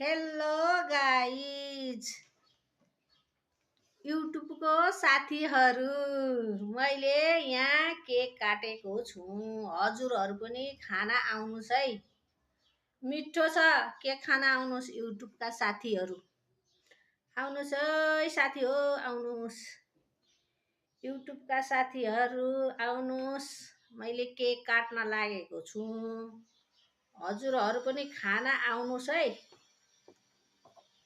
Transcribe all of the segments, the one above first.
Hello guys युट्युबको साथीहरू, मैले यहाँ केक काटेको छु। हजुरहरू पनि खाना आउनुहोस् है। मिठो छ केक खाना आउनुहोस् युट्युबका साथीहरू। आउनुहोस् है साथी हो, आउनुहोस् युट्युबका साथीहरू आउनुहोस्। मैले केक काट्न लागेको छु। हजुरहरू पनि खाना आउनुहोस् है।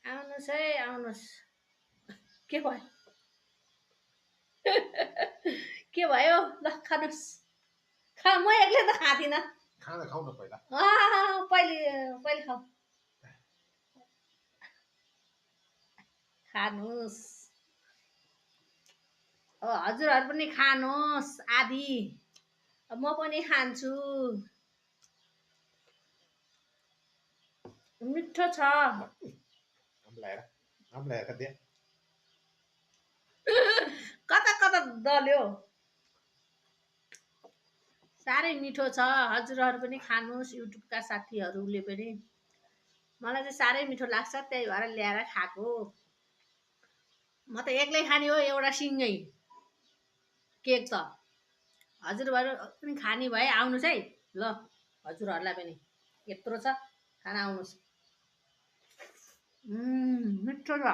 आउनुहोस् है, आउनुहोस्। के भयो के भयो? ल खानुहोस्। खा, म एक्लै त खाँदिनँ। खाना खाऊ न पहिला। पहिले खाऊ। खानुहोस्। हजुरहरू पनि खानुहोस् आधी। म पनि खान्छु। मिठो छ। कता कता दल्यो। साह्रै मिठो छ। हजुरहरू पनि खानुहोस् युट्युबका साथीहरूले पनि। मलाई चाहिँ साह्रै मिठो लाग्छ, त्यही भएर ल्याएर खाएको। म त एक्लै खाने हो एउटा सिङ्गै केक त। हजुरहरू पनि खाने भए आउनुहोस् है। ल हजुरहरूलाई पनि यत्रो छ खाना आउनुहोस्। मिठो छ।